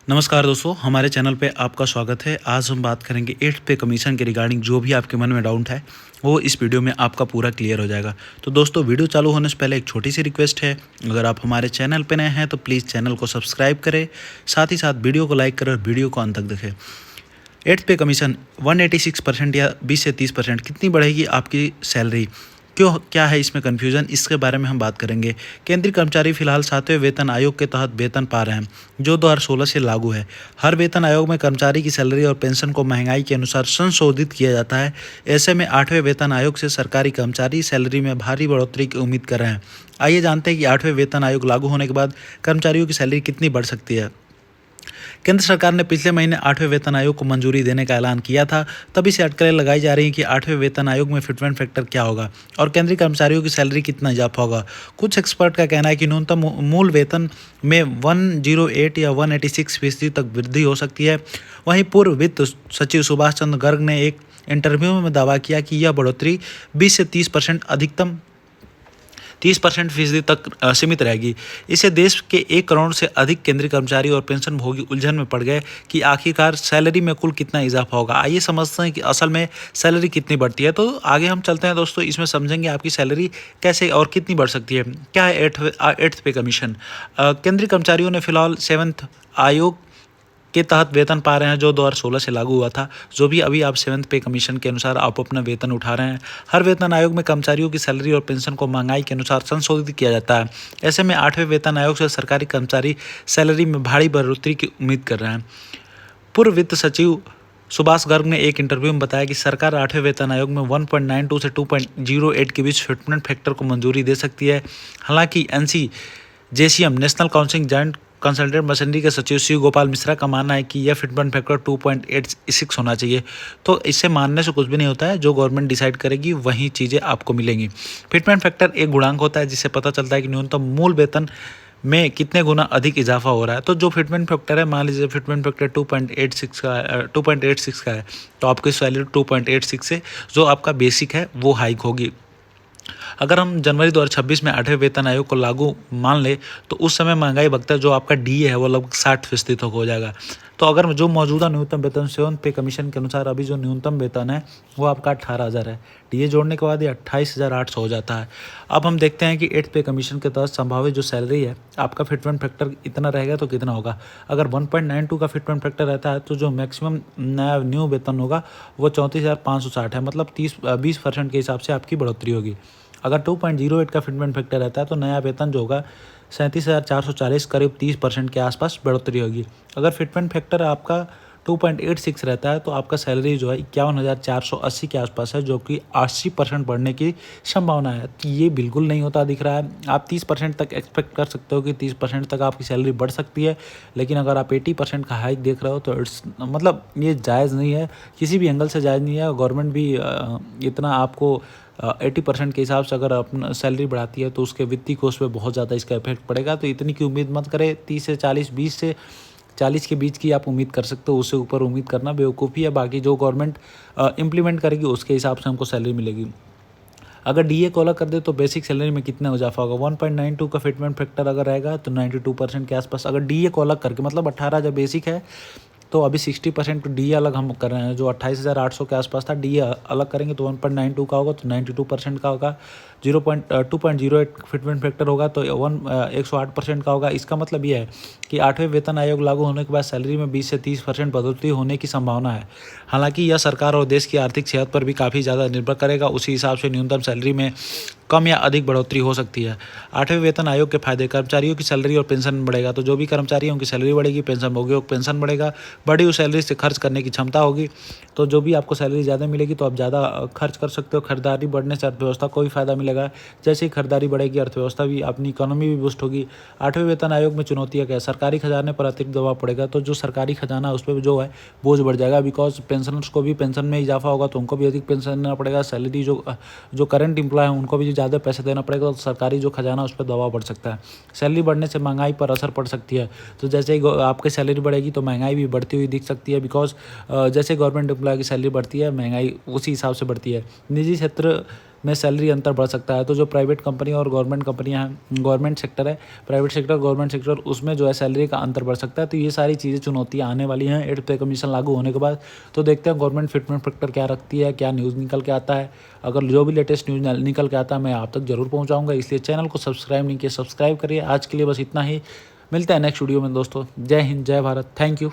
नमस्कार दोस्तों, हमारे चैनल पे आपका स्वागत है। आज हम बात करेंगे 8th पे कमीशन के रिगार्डिंग जो भी आपके मन में डाउट है, वो इस वीडियो में आपका पूरा क्लियर हो जाएगा। तो दोस्तों, वीडियो चालू होने से पहले एक छोटी सी रिक्वेस्ट है, अगर आप हमारे चैनल पे नए हैं तो प्लीज़ चैनल को सब्सक्राइब करें, साथ ही साथ वीडियो को लाइक करें और वीडियो को अंत तक देखें। 8th पे कमीशन 186% या 20 से 30% कितनी बढ़ेगी आपकी सैलरी? क्यों, क्या है इसमें कन्फ्यूज़न, इसके बारे में हम बात करेंगे। केंद्रीय कर्मचारी फिलहाल 7वें वेतन आयोग के तहत वेतन पा रहे हैं, जो 2016 से लागू है। हर वेतन आयोग में कर्मचारी की सैलरी और पेंशन को महंगाई के अनुसार संशोधित किया जाता है। ऐसे में 8वें वेतन आयोग से सरकारी कर्मचारी सैलरी में भारी बढ़ोतरी की उम्मीद कर रहे हैं। आइए जानते हैं कि 8वें वेतन आयोग लागू होने के बाद कर्मचारियों की सैलरी कितनी बढ़ सकती है। केंद्र सरकार ने पिछले महीने 8वें वेतन आयोग को मंजूरी देने का ऐलान किया था। तभी से अटकलें लगाई जा रही हैं कि 8वें वेतन आयोग में फिटमेंट फैक्टर क्या होगा और केंद्रीय कर्मचारियों की सैलरी कितना इजाफा होगा। कुछ एक्सपर्ट का कहना है कि न्यूनतम मूल वेतन में 108 या 186% तक वृद्धि हो सकती है। वहीं पूर्व वित्त सचिव सुभाष चंद्र गर्ग ने एक इंटरव्यू में दावा किया कि यह बढ़ोतरी 20 से 30% अधिकतम 30% तक सीमित रहेगी। इससे देश के 1 करोड़ से अधिक केंद्रीय कर्मचारी और पेंशन भोगी उलझन में पड़ गए कि आखिरकार सैलरी में कुल कितना इजाफा होगा। आइए समझते हैं कि असल में सैलरी कितनी बढ़ती है। तो आगे हम चलते हैं दोस्तों, इसमें समझेंगे आपकी सैलरी कैसे और कितनी बढ़ सकती है। क्या है 8th पे कमीशन? केंद्रीय कर्मचारियों ने फिलहाल 7th आयोग के तहत वेतन पा रहे हैं, जो 2016 से लागू हुआ था। जो भी अभी आप 7th पे कमीशन के अनुसार आप अपना वेतन उठा रहे हैं। हर वेतन आयोग में कर्मचारियों की सैलरी और पेंशन को महंगाई के अनुसार संशोधित किया जाता है। ऐसे में 8वें वेतन आयोग से सरकारी कर्मचारी सैलरी में भारी बढ़ोतरी की उम्मीद कर रहे हैं। पूर्व वित्त सचिव सुभाष गर्ग ने एक इंटरव्यू में बताया कि सरकार 8वें वेतन आयोग में 1.92 से 2.08 के बीच फिटमेंट फैक्टर को मंजूरी दे सकती है। हालांकि JCM national council joint consultant machinery के सचिव शिव गोपाल मिश्रा का मानना है कि यह फिटमेंट फैक्टर 2.86 होना चाहिए। तो इससे मानने से कुछ भी नहीं होता है, जो गवर्नमेंट डिसाइड करेगी वही चीज़ें आपको मिलेंगी। फिटमेंट फैक्टर एक गुणांक होता है जिससे पता चलता है कि न्यूनतम मूल वेतन में कितने गुना अधिक इजाफा हो रहा है। तो जो फिटमेंट फैक्टर है, मान लीजिए फिटमेंट फैक्टर 2.86 का है, तो आपकी सैलरी 2.86 से जो आपका बेसिक है वो हाइक होगी। अगर हम जनवरी 2026 में 8वें वेतन आयोग को लागू मान ले, तो उस समय महंगाई भत्ता जो आपका डीए है वो लगभग 60% तक हो जाएगा। तो अगर जो मौजूदा न्यूनतम वेतन 7th पे कमीशन के अनुसार अभी जो न्यूनतम वेतन है वो आपका 18,000 है, डीए जोड़ने के बाद ये 28,800 हो जाता है। अब हम देखते हैं कि 8th पे कमीशन के तहत संभावित जो सैलरी है आपका फिटमेंट फैक्टर इतना रहेगा तो कितना होगा। अगर 1.92 का फिटमेंट फैक्टर रहता है तो जो मैक्सिमम नया न्यू वेतन होगा वो 34,560 है, मतलब 20% के हिसाब से आपकी बढ़ोतरी होगी। अगर 2.08 का फिटमेंट फैक्टर रहता है तो नया वेतन जो होगा 37,440, करीब 30% के आसपास बढ़ोतरी होगी। अगर फिटमेंट फैक्टर आपका 2.86 रहता है तो आपका सैलरी जो है 51,480 के आसपास है, जो कि 80% बढ़ने की संभावना है। तो ये बिल्कुल नहीं होता दिख रहा है। आप 30% तक एक्सपेक्ट कर सकते हो कि 30% तक आपकी सैलरी बढ़ सकती है, लेकिन अगर आप 80% का हाइक देख रहे हो तो मतलब ये जायज़ नहीं है, किसी भी एंगल से जायज़ नहीं है। गवर्नमेंट भी इतना आपको 80% के हिसाब से अगर अपना सैलरी बढ़ाती है तो उसके वित्तीय कोष पे बहुत ज़्यादा इसका इफेक्ट पड़ेगा। तो इतनी की उम्मीद मत करें। 30 से 40, 20 से 40 के बीच की आप उम्मीद कर सकते हो, उससे ऊपर उम्मीद करना बेवकूफ़ी है। बाकी जो गवर्नमेंट इम्प्लीमेंट करेगी उसके हिसाब से हमको सैलरी मिलेगी। अगर डीए को अलग कर दे तो बेसिक सैलरी में कितना इजाफा होगा। 1.92 का फिटमेंट फैक्टर अगर रहेगा तो 92% के आसपास। अगर डीए को अलग करके, मतलब 18 जब बेसिक है तो अभी 60% डीए अलग हम कर रहे हैं, जो 28,800 के आसपास था, डीए अलग करेंगे तो 1.92 का होगा, तो 92% का होगा। 2.08 फिटमेंट फैक्टर होगा तो 108% का होगा। इसका मतलब ये है कि 8वें वेतन आयोग लागू होने के बाद सैलरी में 20 से 30% बढ़ोतरी होने की संभावना है। हालांकि यह सरकार और देश की आर्थिक सेहत पर भी काफ़ी ज़्यादा निर्भर करेगा। उसी हिसाब से न्यूनतम सैलरी में कम या अधिक बढ़ोतरी हो सकती है। 8वें वेतन आयोग के फायदे: कर्मचारियों की सैलरी और पेंशन बढ़ेगा, तो जो भी कर्मचारी हैं उनकी सैलरी बढ़ेगी, पेंशन भोगियों को पेंशन बढ़ेगा, बढ़ी हुई सैलरी से खर्च करने की क्षमता होगी। तो जो भी आपको सैलरी ज़्यादा मिलेगी तो आप ज़्यादा खर्च कर सकते हो। खरीदारी बढ़ने से अर्थव्यवस्था को भी फायदा मिलेगा। जैसे ही खरीदारी बढ़ेगी अर्थव्यवस्था भी, अपनी इकोनॉमी भी बूस्ट होगी। 8वें वेतन आयोग में चुनौतियाँ क्या है? सरकारी खजाने पर अतिरिक्त दबाव पड़ेगा, तो जो सरकारी खजाना है उस पर जो है बोझ बढ़ जाएगा। बिकॉज पेंशनर्स को भी पेंशन में इजाफा होगा तो उनको भी अधिक पेंशन देना पड़ेगा। सैलरी जो करंट एम्प्लॉय है उनको भी ज़्यादा पैसे देना पड़ेगा, तो सरकारी जो खजाना उस पर दबाव बढ़ सकता है। सैलरी बढ़ने से महंगाई पर असर पड़ सकती है, तो जैसे ही आपकी सैलरी बढ़ेगी तो महंगाई भी बढ़ती हुई दिख सकती है। बिकॉज जैसे गवर्नमेंट एम्प्लॉय की सैलरी बढ़ती है, महंगाई उसी हिसाब से बढ़ती है। निजी क्षेत्र में सैलरी अंतर बढ़ सकता है। तो जो प्राइवेट कंपनी और गवर्नमेंट कंपनियाँ हैं, गवर्नमेंट सेक्टर है, प्राइवेट सेक्टर, गवर्नमेंट सेक्टर, उसमें जो है सैलरी का अंतर बढ़ सकता है। तो ये सारी चीज़ें चुनौतियाँ आने वाली हैं 8th पे कमीशन लागू होने के बाद। तो देखते हैं गवर्नमेंट फिटमेंट फैक्टर क्या रखती है, क्या न्यूज़ निकल के आता है। अगर जो भी लेटेस्ट न्यूज़ निकल के आता है मैं आप तक ज़रूर पहुँचाऊँगा, इसलिए चैनल को सब्सक्राइब नहीं किया, सब्सक्राइब करिए। आज के लिए बस इतना ही, मिलते हैं नेक्स्ट वीडियो में दोस्तों। जय हिंद, जय भारत, थैंक यू।